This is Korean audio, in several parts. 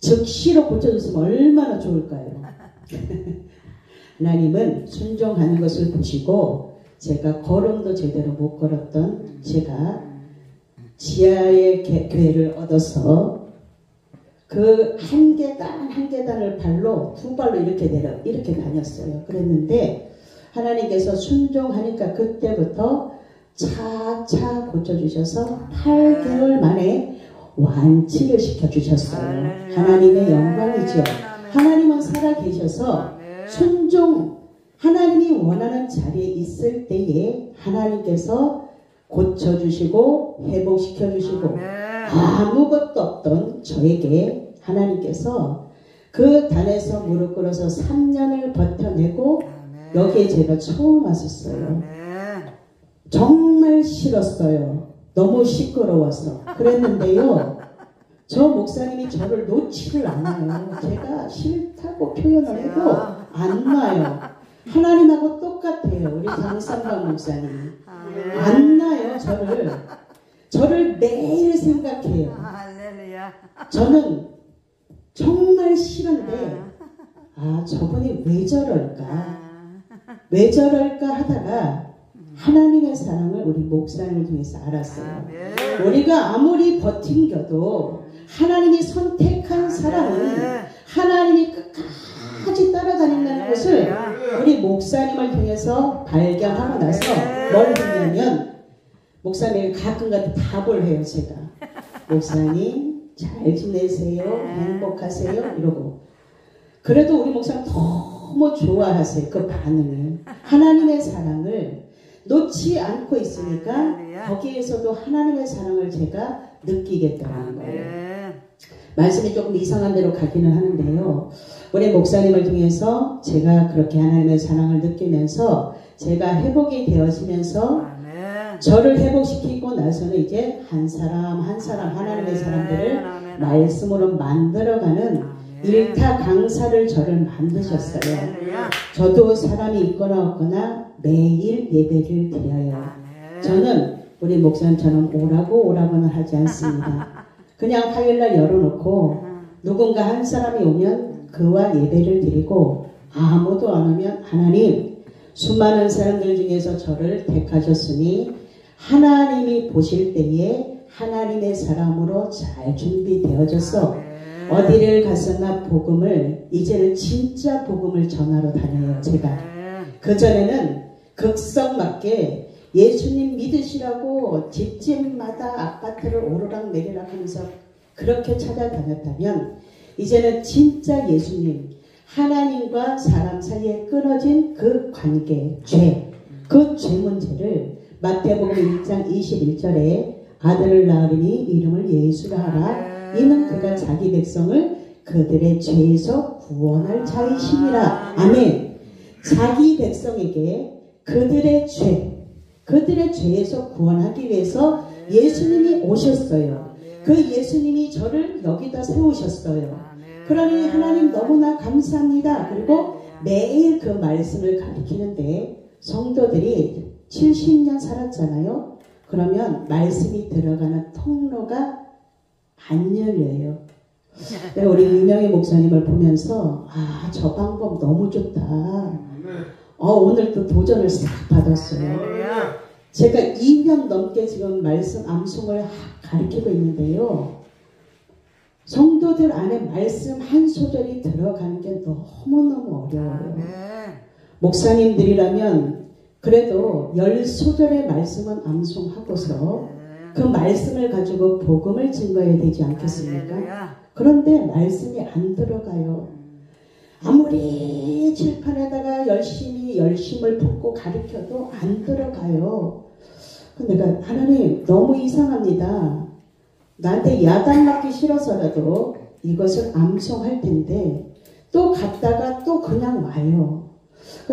즉시로 고쳐줬으면 얼마나 좋을까요? 하나님은 순종하는 것을 보시고 제가 걸음도 제대로 못 걸었던 제가 지하의 교회를 얻어서 그 한 계단 한 계단을 발로 두 발로 이렇게 다녔어요. 그랬는데 하나님께서 순종하니까 그때부터 차차 고쳐주셔서 8개월 만에 완치를 시켜주셨어요. 하나님의 영광이죠. 하나님은 살아계셔서 순종, 하나님이 원하는 자리에 있을 때에 하나님께서 고쳐주시고 회복시켜주시고 아무것도 없던 저에게 하나님께서 그 단에서 무릎 꿇어서 3년을 버텨내고 여기에 제가 처음 왔었어요. 정말 싫었어요. 너무 시끄러워서. 그랬는데요. 저 목사님이 저를 놓지를 않아요. 제가 싫다고 표현을 해도 안 놔요. 하나님하고 똑같아요. 우리 장삼방 목사님. 안 놔요. 저를 매일 생각해요. 저는 정말 싫은데 저분이 왜 저럴까? 왜 저럴까 하다가 하나님의 사랑을 우리 목사님을 통해서 알았어요. 우리가 아무리 버틴겨도 하나님이 선택한 사람은 하나님이 끝까지 따라다닌다는 것을 우리 목사님을 통해서 발견하고 나서 뭘 했냐면 목사님이 가끔가다 답을 해요. 제가 목사님 잘 지내세요? 행복하세요? 이러고 그래도 우리 목사님 너무 좋아하세요. 그 반응을 하나님의 사랑을 놓지 않고 있으니까 거기에서도 하나님의 사랑을 제가 느끼겠다는 거예요. 말씀이 조금 이상한 데로 가기는 하는데요. 우리 목사님을 통해서 제가 그렇게 하나님의 사랑을 느끼면서 제가 회복이 되어지면서 저를 회복시키고 나서는 이제 한 사람 한 사람 하나님의 사람들을 말씀으로 만들어가는 일타 강사를 저를 만드셨어요. 저도 사람이 있거나 없거나 매일 예배를 드려요. 저는 우리 목사님처럼 오라고는 하지 않습니다. 그냥 화요일날 열어놓고 누군가 한 사람이 오면 그와 예배를 드리고 아무도 안 오면 하나님 수많은 사람들 중에서 저를 택하셨으니 하나님이 보실 때에 하나님의 사람으로 잘 준비되어져서 어디를 갔었나 복음을 이제는 진짜 복음을 전하러 다녀요. 제가 그전에는 극성맞게 예수님 믿으시라고 집집마다 아파트를 오르락 내리락 하면서 그렇게 찾아다녔다면 이제는 진짜 예수님 하나님과 사람 사이에 끊어진 그 관계, 그 죄 문제를 마태복음 1장 21절에 아들을 낳으리니 이름을 예수라 하라. 이는 그가 자기 백성을 그들의 죄에서 구원할 자이심이라. 아멘. 자기 백성에게 그들의 죄에서 구원하기 위해서 예수님이 오셨어요. 그 예수님이 저를 여기다 세우셨어요. 그러니 하나님 너무나 감사합니다. 그리고 매일 그 말씀을 가르치는데 성도들이 70년 살았잖아요. 그러면 말씀이 들어가는 통로가 안 열려요. 우리 유명희 목사님을 보면서 저 방법 너무 좋다. 오늘 또 도전을 싹 받았어요. 제가 2년 넘게 지금 말씀 암송을 가르치고 있는데요. 성도들 안에 말씀 한 소절이 들어가는 게 너무너무 어려워요. 목사님들이라면 그래도 10소절의 말씀은 암송하고서 그 말씀을 가지고 복음을 증거해야 되지 않겠습니까? 그런데 말씀이 안 들어가요. 아무리 칠판에다가 열심을 붓고 가르쳐도 안 들어가요. 내가 하나님 너무 이상합니다. 나한테 야단 맞기 싫어서라도 이것을 암송할 텐데 또 갔다가 또 그냥 와요.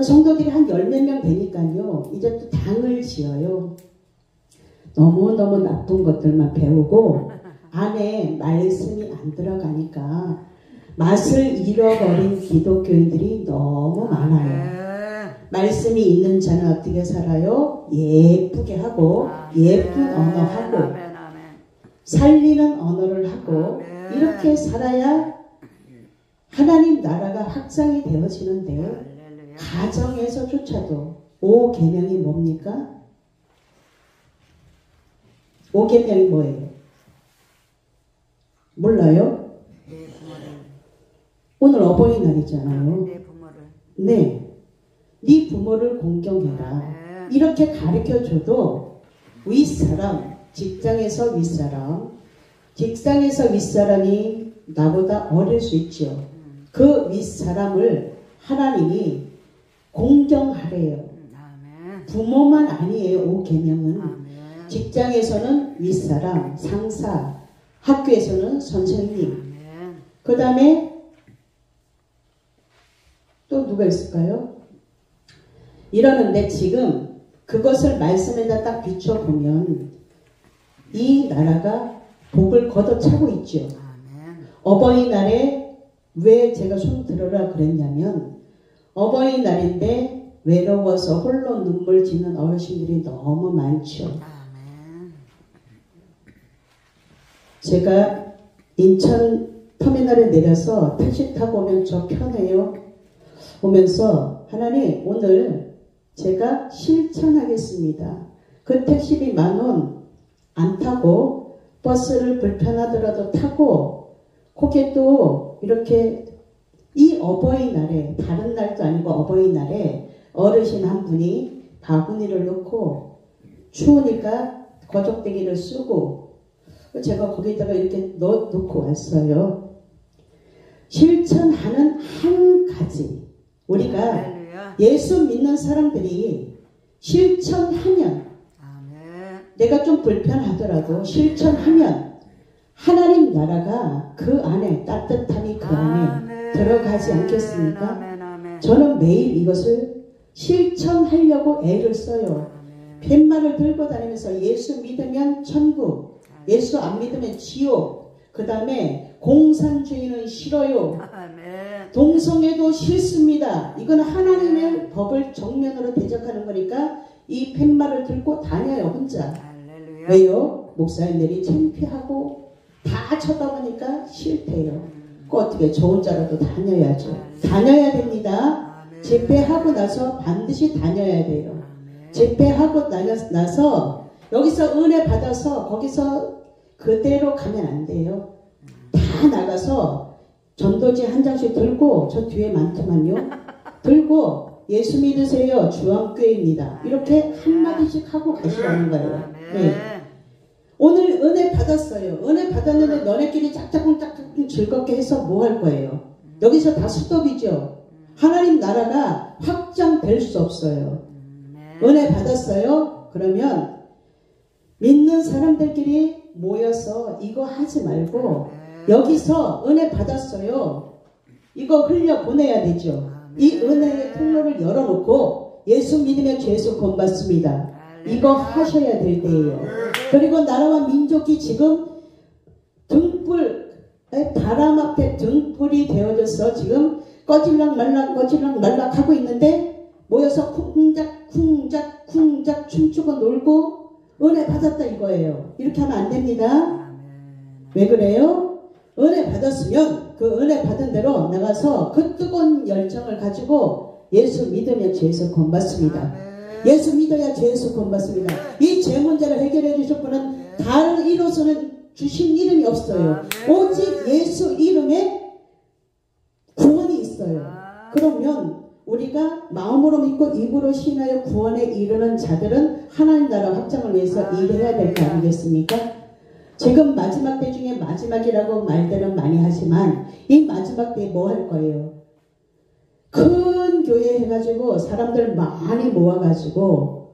성도들이 한 10몇 명 되니까요. 이제 또 당을 지어요. 너무너무 나쁜 것들만 배우고 안에 말씀이 안 들어가니까 맛을 잃어버린 기독교인들이 너무 많아요. 말씀이 있는 자는 어떻게 살아요? 예쁘게 하고 예쁜 언어하고 살리는 언어를 하고 이렇게 살아야 하나님 나라가 확장이 되어지는데 할렐루야. 가정에서조차도 5계명이 뭡니까? 5계명이 뭐예요? 몰라요? 내 부모를. 오늘 어버이날이잖아요. 내 부모를. 네. 네 부모를 공경해라. 이렇게 가르쳐줘도 윗사람, 직장에서 윗사람, 직장에서 윗사람이 나보다 어릴 수 있죠. 그 윗사람을 하나님이 공경하래요. 부모만 아니에요. 5계명은. 직장에서는 윗사람, 상사, 학교에서는 선생님. 그 다음에 또 누가 있을까요? 이러는데 지금 그것을 말씀에다 딱 비춰보면 이 나라가 복을 걷어차고 있죠. 어버이날에 왜 제가 손 들어라 그랬냐면 어버이날인데 외로워서 홀로 눈물 짓는 어르신들이 너무 많죠. 제가 인천 터미널에 내려서 택시 타고 오면 저 편해요. 오면서 하나님 오늘 제가 실천하겠습니다. 그 택시비 10,000원 안 타고 버스를 불편하더라도 타고 거기에도 이렇게 이 어버이날에 다른 날도 아니고 어버이날에 어르신 한 분이 바구니를 넣고 추우니까 거적대기를 쓰고 제가 거기다가 이렇게 넣고 왔어요. 실천하는 한 가지 우리가 예수 믿는 사람들이 실천하면 내가 좀 불편하더라도 실천하면 하나님 나라가 그 안에 따뜻함이 그 안에 들어가지 않겠습니까? 저는 매일 이것을 실천하려고 애를 써요. 팻말을 들고 다니면서 예수 믿으면 천국, 예수 안 믿으면 지옥, 그 다음에 공산주의는 싫어요. 동성애도 싫습니다. 이건 하나님의 법을 정면으로 대적하는 거니까 이 팻말을 들고 다녀요 혼자. 왜요? 목사님들이 창피하고 다 쳐다보니까 싫대요. 그 어떻게 저 혼자라도 다녀야죠. 다녀야 됩니다. 집회하고 나서 반드시 다녀야 돼요. 집회하고 나서 여기서 은혜 받아서 거기서 그대로 가면 안 돼요. 다 나가서 전도지 한 장씩 들고 저 뒤에 많더만요. 들고 예수 믿으세요. 주안교회입니다. 이렇게 한마디씩 하고 가시라는 거예요. 네. 오늘 은혜 받았어요. 은혜 받았는데 너네끼리 짝짝꿍 즐겁게 해서 뭐 할 거예요? 여기서 다 스톱이죠. 하나님 나라가 확장될 수 없어요. 은혜 받았어요? 그러면 믿는 사람들끼리 모여서 이거 하지 말고 여기서 은혜 받았어요. 이거 흘려보내야 되죠. 이 은혜의 통로를 열어놓고 예수 믿으면 죄수 구원받습니다. 이거 하셔야 될 때예요. 그리고 나라와 민족이 지금 등불, 바람 앞에 등불이 되어져서 지금 꺼질락 말락 하고 있는데 모여서 쿵작 춤추고 놀고 은혜 받았다 이거예요. 이렇게 하면 안 됩니다. 왜 그래요? 은혜 받았으면 그 은혜 받은 대로 나가서 그 뜨거운 열정을 가지고 예수 믿으면 죄에서 구원받습니다. 예수 믿어야 죄에서 구원받습니다. 이 죄 문제를 해결해 주실 분은 다른 이로서는 주신 이름이 없어요. 오직 예수 이름에 구원이 있어요. 그러면 우리가 마음으로 믿고 입으로 신하여 구원에 이르는 자들은 하나님 나라 확장을 위해서 일해야 될 거 아니겠습니까? 지금 마지막 때 중에 마지막이라고 말들은 많이 하지만 이 마지막 때에 뭐 할 거예요? 큰 교회 해가지고 사람들 많이 모아가지고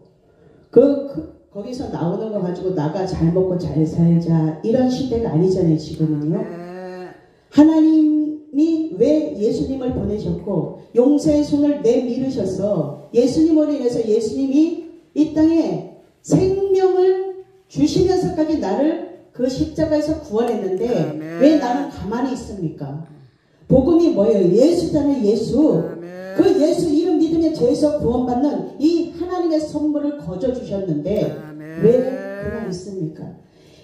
거기서 나오는 거 가지고 나가 잘 먹고 잘 살자 이런 시대가 아니잖아요. 지금은요. 하나님이 왜 예수님을 보내셨고 용서의 손을 내밀으셔서 예수님으로 인해서 예수님이 이 땅에 생명을 주시면서까지 나를 그 십자가에서 구원했는데 왜 나는 가만히 있습니까? 복음이 뭐예요? 예수잖아요. 예수. 그 예수 이름 믿으면 죄에서 구원받는 이 하나님의 선물을 거저 주셨는데 왜 그냥 있습니까?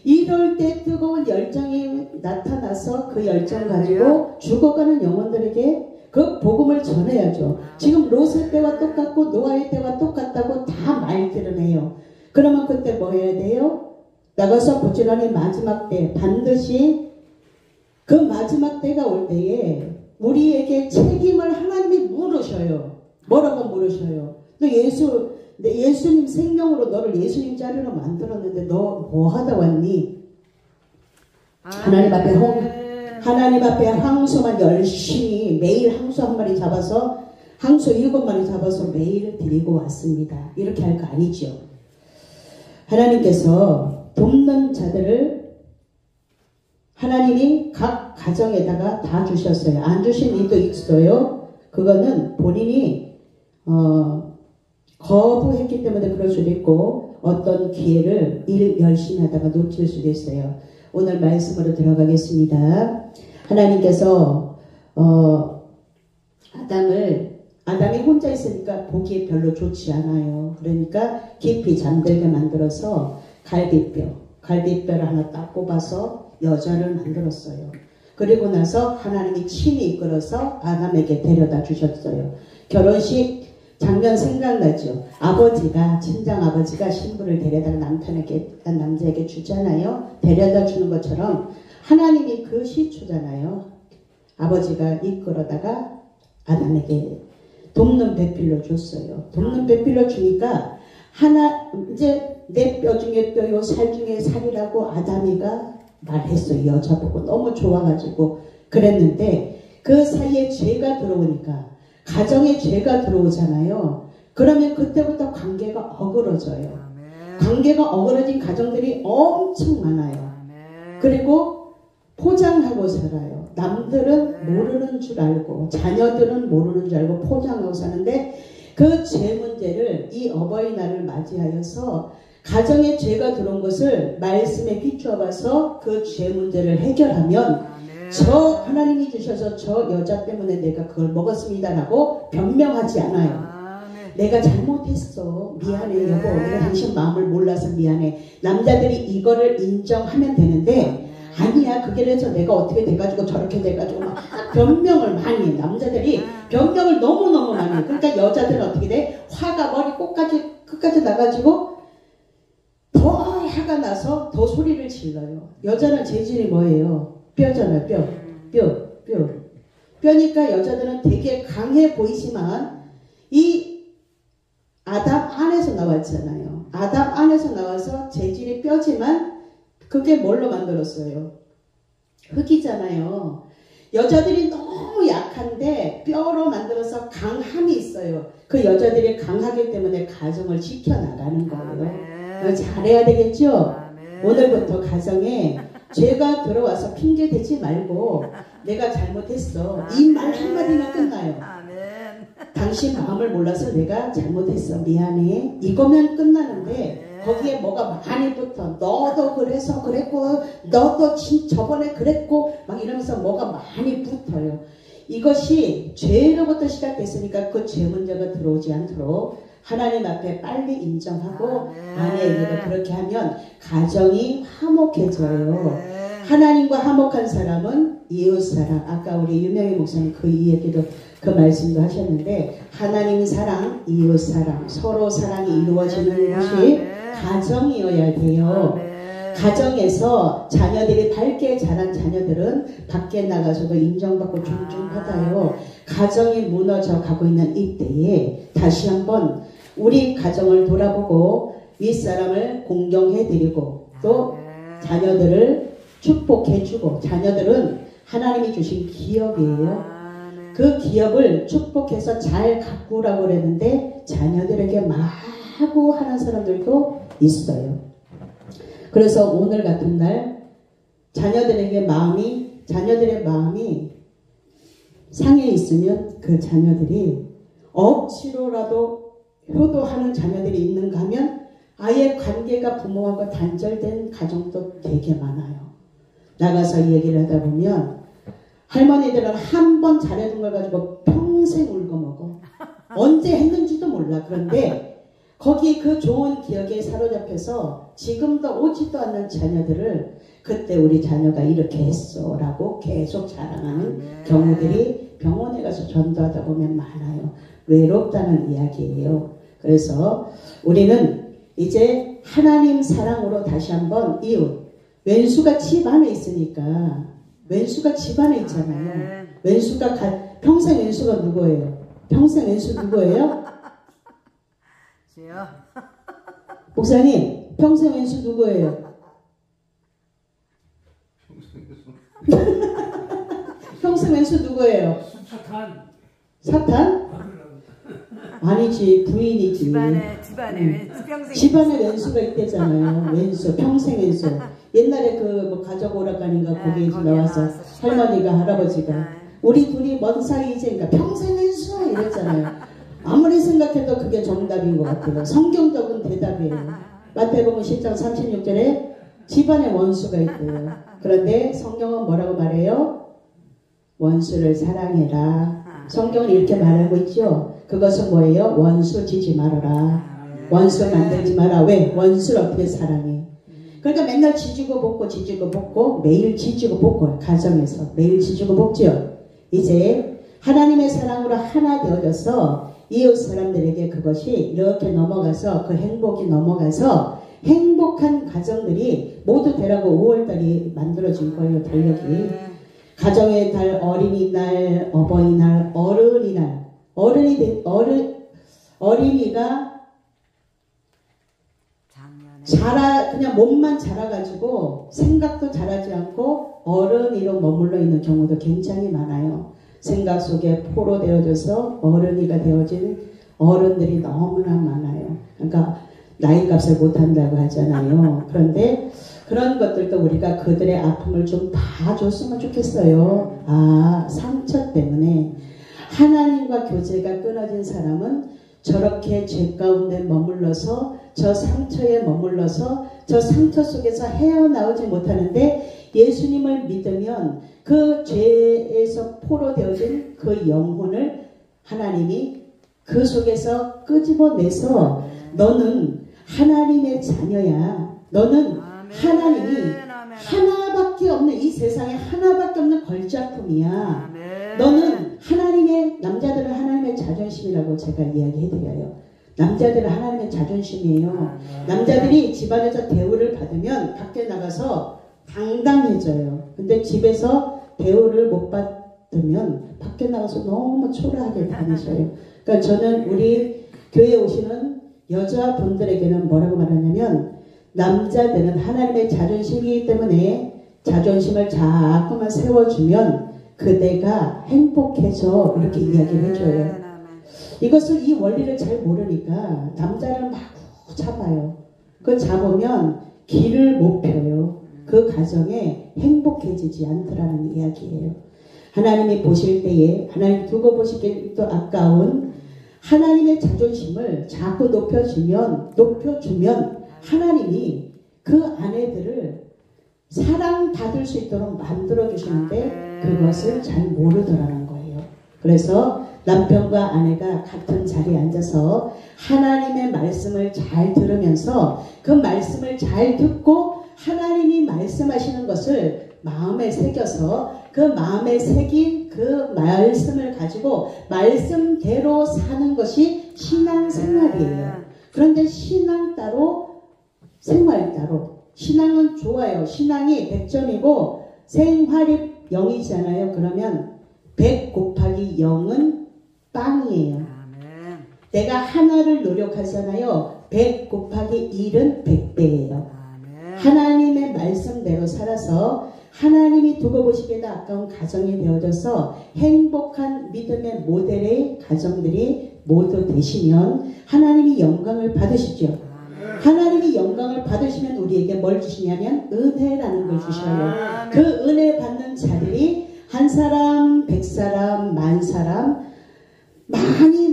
이럴 때 뜨거운 열정이 나타나서 그 열정 가지고 죽어가는 영혼들에게 그 복음을 전해야죠. 지금 롯의 때와 똑같고 노아의 때와 똑같다고 다 말들을 해요. 그러면 그때 뭐 해야 돼요? 나가서 부지런히 마지막 때 반드시 그 마지막 때가 올 때에 우리에게 책임을 하나님이 물으셔요. 뭐라고 물으셔요? 너 예수님 생명으로 너를 예수님 자리로 만들었는데 너 뭐 하다 왔니? 하나님 앞에 항소만 열심히 매일 항소 한 마리 잡아서 항소 7마리 잡아서 매일 드리고 왔습니다. 이렇게 할 거 아니죠. 하나님께서 돕는 자들을 하나님이 각 가정에다가 다 주셨어요. 안 주신 이도 있어요. 그거는 본인이 거부했기 때문에 그럴 수도 있고 어떤 기회를 일 열심히 하다가 놓칠 수도 있어요. 오늘 말씀으로 들어가겠습니다. 하나님께서 아담이 혼자 있으니까 보기에 별로 좋지 않아요. 그러니까 깊이 잠들게 만들어서 갈비뼈를 하나 딱 뽑아서 여자를 만들었어요. 그리고 나서 하나님이 친히 이끌어서 아담에게 데려다 주셨어요. 결혼식 장면 생각나죠? 친정아버지가 신부를 데려다가 남자에게 주잖아요. 데려다 주는 것처럼 하나님이 그 시초잖아요. 아버지가 이끌어다가 아담에게 돕는 배필로 줬어요. 돕는 배필로 주니까 이제 내 뼈 중에 뼈요 살 중에 살이라고 아담이가 말했어요. 여자 보고 너무 좋아가지고 그랬는데 그 사이에 죄가 들어오니까 가정에 죄가 들어오잖아요. 그러면 그때부터 관계가 어그러져요. 관계가 어그러진 가정들이 엄청 많아요. 그리고 포장하고 살아요. 남들은 모르는 줄 알고 자녀들은 모르는 줄 알고 포장하고 사는데 그 죄 문제를 이 어버이날을 맞이하여서 가정에 죄가 들어온 것을 말씀에 비추어봐서 그 죄 문제를 해결하면 하나님이 주셔서 저 여자 때문에 내가 그걸 먹었습니다라고 변명하지 않아요. 내가 잘못했어. 미안해 여보. 내가 당신 마음을 몰라서 미안해. 남자들이 이거를 인정하면 되는데 아니야 그게 그래서 내가 어떻게 돼가지고 저렇게 돼가지고 막 변명을 많이 해. 남자들이 변명을 너무너무 많이 해. 그러니까 여자들은 어떻게 돼? 화가 머리 끝까지 나가지고 더 화가 나서 더 소리를 질러요. 여자는 재질이 뭐예요? 뼈잖아요. 뼈니까 여자들은 되게 강해 보이지만 이 아담 안에서 나왔잖아요. 아담 안에서 나와서 재질이 뼈지만 그게 뭘로 만들었어요? 흙이잖아요. 여자들이 너무 약한데 뼈로 만들어서 강함이 있어요. 그 여자들이 강하기 때문에 가정을 지켜나가는 거예요. 잘해야 되겠죠? 오늘부터 가정에 죄가 들어와서 핑계 대지 말고 내가 잘못했어. 이 말 한마디면 끝나요. 당신 마음을 몰라서 내가 잘못했어. 미안해. 이거면 끝나는데 거기에 뭐가 많이 붙어. 너도 그래서 그랬고 너도 저번에 그랬고 막 이러면서 뭐가 많이 붙어요. 이것이 죄로부터 시작됐으니까 그 죄 문제가 들어오지 않도록 하나님 앞에 빨리 인정하고 아내에게도 그렇게 하면 가정이 화목해져요. 하나님과 화목한 사람은 이웃사랑. 아까 우리 유명희 목사님 그 얘기도 그 말씀도 하셨는데 하나님 사랑, 이웃사랑, 서로 사랑이 이루어지는 것이 가정이어야 돼요. 가정에서 자녀들이 밝게 자란 자녀들은 밖에 나가서도 인정받고 존중받아요. 가정이 무너져 가고 있는 이때에 다시 한번 우리 가정을 돌아보고 윗사람을 공경해드리고 또 자녀들을 축복해주고 자녀들은 하나님이 주신 기업이에요. 그 기업을 축복해서 잘 가꾸라고 그랬는데 자녀들에게 마구 하는 사람들도 있어요. 그래서 오늘 같은 날 자녀들의 마음이 상해 있으면 그 자녀들이 억지로라도 효도하는 자녀들이 있는가 하면 아예 관계가 부모하고 단절된 가정도 되게 많아요. 나가서 얘기를 하다 보면 할머니들은 한 번 잘해준 걸 가지고 평생 울고 먹어. 언제 했는지도 몰라. 그런데 거기 그 좋은 기억에 사로잡혀서 지금도 오지도 않는 자녀들을 그때 우리 자녀가 이렇게 했어 라고 계속 자랑하는 경우들이 병원에 가서 전도하다 보면 많아요. 외롭다는 이야기예요. 그래서 우리는 이제 하나님 사랑으로 다시 한번 이웃, 왼수가 집 안에 있으니까, 왼수가 집 안에 있잖아요. 왼수가 평생 왼수가 누구예요? 평생 왼수 누구예요? 목사님, 평생 왼수 누구예요? 평생 왼수 누구예요? 사탄? 아니지, 부인이지. 집안에 왼수가 있대잖아요. 왼수, 평생 왼수. 옛날에 그 뭐 가족 오락관인가 거기에 나와서 할머니가 할아버지가 우리 둘이 먼 사이이니까 평생 왼수 이랬잖아요. 아무리 생각해도 그게 정답인 것 같아요. 성경적인 대답이에요. 마태복음 10장 36절에 집안에 원수가 있대요. 그런데 성경은 뭐라고 말해요? 원수를 사랑해라. 성경은 이렇게 말하고 있죠. 그것은 뭐예요? 원수 지지 말아라. 원수 만들지 마라. 왜? 원수를 어떻게 사랑해? 그러니까 맨날 지지고 볶고 매일 지지고 볶고 가정에서 매일 지지고 볶죠. 이제 하나님의 사랑으로 하나 되어져서 이웃 사람들에게 그것이 이렇게 넘어가서 그 행복이 넘어가서 행복한 가정들이 모두 되라고 5월달이 만들어진 거예요. 달력이. 가정의 달, 어린이날, 어버이날, 어른이날. 어린이가 그냥 몸만 자라가지고 생각도 자라지 않고 어른이로 머물러 있는 경우도 굉장히 많아요. 생각 속에 포로 되어져서 어른이가 되어진 어른들이 너무나 많아요. 그러니까 나이 값을 못한다고 하잖아요. 그런데 그런 것들도 우리가 그들의 아픔을 좀 봐줬으면 좋겠어요. 상처 때문에 하나님과 교제가 끊어진 사람은 저렇게 죄 가운데 머물러서 저 상처에 머물러서 저 상처 속에서 헤어나오지 못하는데 예수님을 믿으면 그 죄에서 포로 되어진 그 영혼을 하나님이 그 속에서 끄집어내서 너는 하나님의 자녀야. 너는 하나님이 하나밖에 없는 이 세상에 하나밖에 없는 걸작품이야. 너는 하나님의 남자들은 하나님의 자존심이라고 제가 이야기해드려요. 남자들은 하나님의 자존심이에요. 남자들이 집안에서 대우를 받으면 밖에 나가서 당당해져요. 근데 집에서 대우를 못 받으면 밖에 나가서 너무 초라하게 다니셔요. 그러니까 저는 우리 교회에 오시는 여자분들에게는 뭐라고 말하냐면 남자들은 하나님의 자존심이기 때문에 자존심을 자꾸만 세워주면 그대가 행복해져 이렇게 이야기를 해줘요. 이것을 이 원리를 잘 모르니까 남자를 막 잡아요. 그걸 잡으면 길을 못 펴요. 그 가정에 행복해지지 않더라는 이야기예요. 하나님이 보실 때에 하나님 두고 보시기도 아까운 하나님의 자존심을 자꾸 높여주면 하나님이 그 아내들을 사랑받을 수 있도록 만들어 주시는데 그것을 잘 모르더라는 거예요. 그래서 남편과 아내가 같은 자리에 앉아서 하나님의 말씀을 잘 들으면서 그 말씀을 잘 듣고 하나님이 말씀하시는 것을 마음에 새겨서 그 마음에 새긴 그 말씀을 가지고 말씀대로 사는 것이 신앙생활이에요. 그런데 신앙 따로 생활 따로. 신앙은 좋아요. 신앙이 100점이고 생활이 0이잖아요. 그러면 100 곱하기 0은 빵이에요. 내가 하나를 노력하잖아요. 100 곱하기 1은 100배예요. 하나님의 말씀대로 살아서 하나님이 두고 보시기에도 아까운 가정이 되어져서 행복한 믿음의 모델의 가정들이 모두 되시면 하나님이 영광을 받으시죠. 하나님이 영광을 받으시면 우리에게 뭘 주시냐면 은혜라는 걸 주셔요. 그 은혜 받는 자들이 한 사람, 100사람, 10,000사람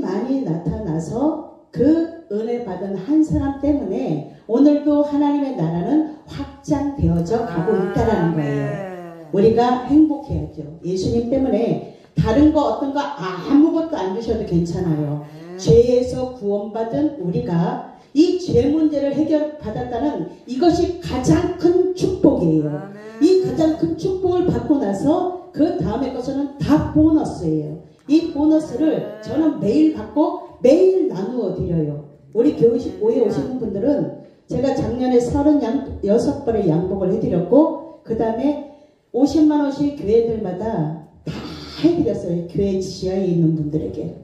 많이 나타나서 그 은혜 받은 한 사람 때문에 오늘도 하나님의 나라는 확장되어져 가고 있다는 거예요. 우리가 행복해야죠. 예수님 때문에 다른 거 어떤 거 아무것도 안 주셔도 괜찮아요. 죄에서 구원받은 우리가 이 죄 문제를 해결받았다는 이것이 가장 큰 축복이에요. 이 가장 큰 축복을 받고 나서 그 다음에 것은 다 보너스예요. 이 보너스를 저는 매일 받고 매일 나누어 드려요. 우리 교회에 오시는 분들은 제가 작년에 36벌의 양복을 해드렸고 그 다음에 50만 원씩 교회들마다 다 해드렸어요. 교회 지하에 있는 분들에게.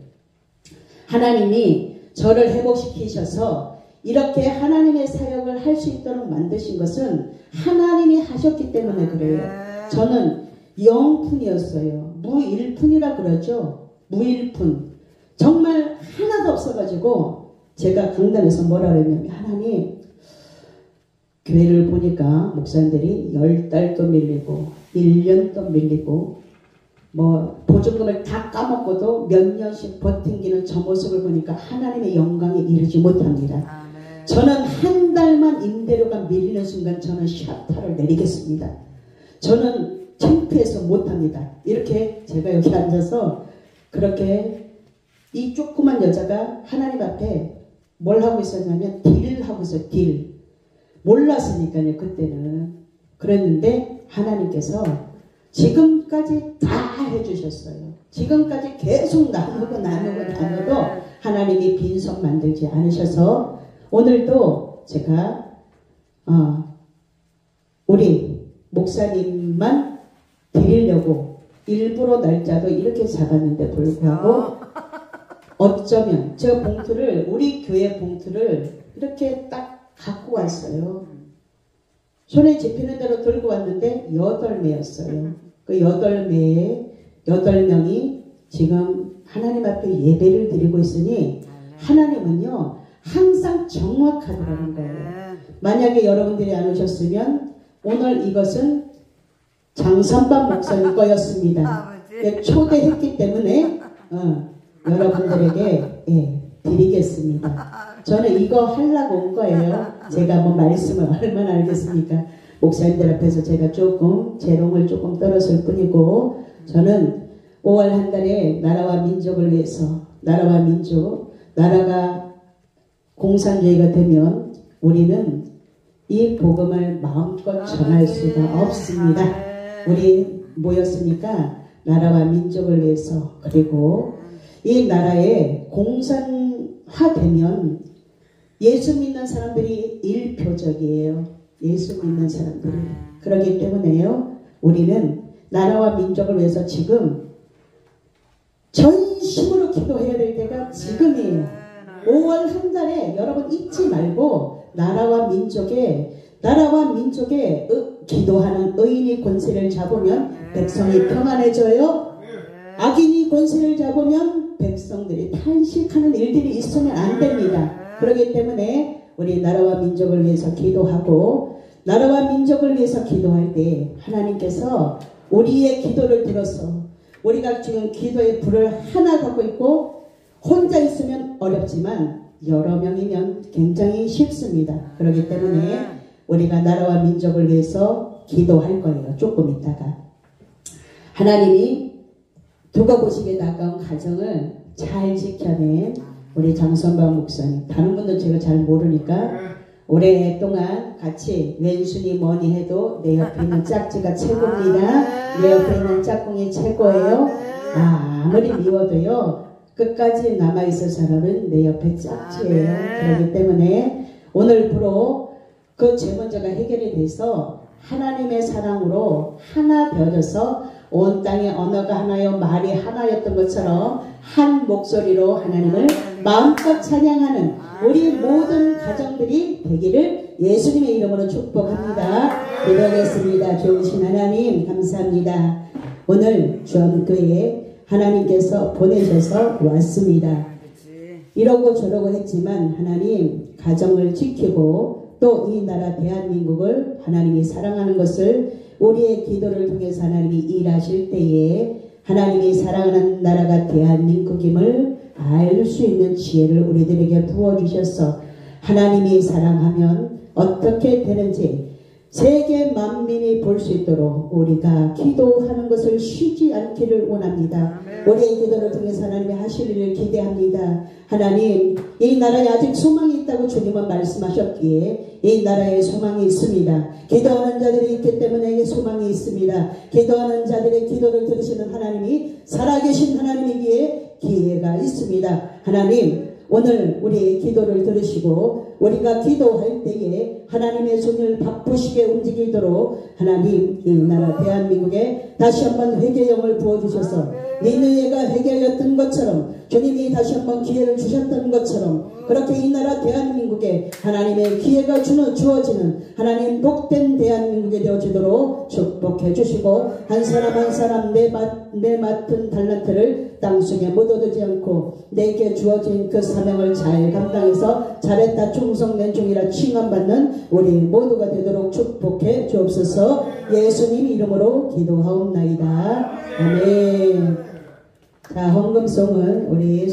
하나님이 저를 회복시키셔서 이렇게 하나님의 사역을 할 수 있도록 만드신 것은 하나님이 하셨기 때문에 그래요. 저는 0푼이었어요. 무일푼이라 그러죠. 무일푼. 정말 하나도 없어가지고 제가 강단에서 뭐라 그랬냐면 하나님 교회를 보니까 목사님들이 10달도 밀리고 1년도 밀리고 뭐 보증금을 다 까먹고도 몇 년씩 버팅기는 저 모습을 보니까 하나님의 영광에 이르지 못합니다. 저는 한 달만 임대료가 밀리는 순간 저는 샤타를 내리겠습니다. 저는 창피해서 못합니다. 이렇게 제가 여기 앉아서 그렇게 이 조그만 여자가 하나님 앞에 뭘 하고 있었냐면 딜을 하고 있어요. 딜. 몰랐으니까요. 그때는. 그랬는데 하나님께서 지금까지 다 해주셨어요. 지금까지 계속 나누고 하나님이 빈손 만들지 않으셔서 오늘도 제가 우리 목사님만 드리려고 일부러 날짜도 이렇게 잡았는데 불구하고 어쩌면 제가 봉투를 우리 교회 봉투를 이렇게 딱 갖고 왔어요. 손에 집히는 대로 들고 왔는데 8매였어요. 그 8매에 8명이 지금 하나님 앞에 예배를 드리고 있으니 하나님은요 항상 정확하더라는 거예요. 만약에 여러분들이 안 오셨으면 오늘 이것은 장선반 목사님 거였습니다. 초대했기 때문에 여러분들에게 드리겠습니다. 저는 이거 하려고 온 거예요. 제가 뭐 말씀을 얼마나 알겠습니까? 목사님들 앞에서 제가 조금 재롱을 조금 떨었을 뿐이고 저는 5월 한 달에 나라와 민족을 위해서 나라와 민족 나라가 공산주의가 되면 우리는 이 복음을 마음껏 전할 수가 없습니다. 우리 모였으니까 나라와 민족을 위해서 그리고 이 나라에 공산화되면 예수 믿는 사람들이 일표적이에요. 예수 믿는 사람들이. 그렇기 때문에요. 우리는 나라와 민족을 위해서 지금 전심으로 기도해야 될 때가 지금이에요. 5월 한 달에 여러분 잊지 말고 나라와 민족에 기도하는 의인이 권세를 잡으면 백성이 평안해져요. 악인이 권세를 잡으면 백성들이 탄식하는 일들이 있으면 안 됩니다. 그렇기 때문에 우리 나라와 민족을 위해서 기도하고 나라와 민족을 위해서 기도할 때 하나님께서 우리의 기도를 들어서 우리가 지금 기도의 불을 하나 갖고 있고 혼자 있으면 어렵지만 여러 명이면 굉장히 쉽습니다. 그렇기 때문에 우리가 나라와 민족을 위해서 기도할 거예요. 조금 있다가 하나님이 두고 보시기에 가까운 가정을 잘 지켜낸 우리 장선방 목사님, 다른 분들 제가 잘 모르니까 오랫동안 같이 왼순이 뭐니 해도 내 옆에 있는 짝지가 최고입니다. 내 옆에 있는 짝꿍이 최고예요. 아무리 미워도요 끝까지 남아있을 사람은 내 옆에 짝지예요. 그렇기 때문에 오늘부로 그 죄 문제가 해결이 돼서 하나님의 사랑으로 하나 되어져서 온 땅의 언어가 하나요 말이 하나였던 것처럼 한 목소리로 하나님을 마음껏 찬양하는 우리 모든 가정들이 되기를 예수님의 이름으로 축복합니다. 기도하겠습니다. 좋으신 하나님 감사합니다. 오늘 주안교회에 하나님께서 보내셔서 왔습니다. 이러고 저러고 했지만 하나님 가정을 지키고 또 이 나라 대한민국을 하나님이 사랑하는 것을 우리의 기도를 통해서 하나님이 일하실 때에 하나님이 사랑하는 나라가 대한민국임을 알 수 있는 지혜를 우리들에게 부어주셔서 하나님이 사랑하면 어떻게 되는지 세계 만민이 볼 수 있도록 우리가 기도하는 것을 쉬지 않기를 원합니다. 우리의 기도를 통해서 하나님이 하실 일을 기대합니다. 하나님, 이 나라에 아직 소망이 있다고 주님은 말씀하셨기에 이 나라에 소망이 있습니다. 기도하는 자들이 있기 때문에 소망이 있습니다. 기도하는 자들의 기도를 들으시는 하나님이 살아계신 하나님이기에 기회가 있습니다. 하나님, 오늘 우리의 기도를 들으시고 우리가 기도할 때에 하나님의 손을 바쁘시게 움직이도록 하나님 이 나라 대한민국에 다시 한번 회개의 영을 부어주셔서 니느웨가 회개하였던 것처럼 주님이 다시 한번 기회를 주셨던 것처럼 그렇게 이 나라 대한민국에 하나님의 기회가 주어지는 하나님 복된 대한민국이 되어지도록 축복해 주시고 한 사람 한 사람 내 맡은 달란트를 땅속에 묻어두지 않고 내게 주어진 그 사명을 잘 감당해서 잘했다 충성된 종이라 칭함받는 우리 모두가 되도록 축복해 주옵소서. 예수님 이름으로 기도하옵나이다. 아멘. 자, 헌금송은 우리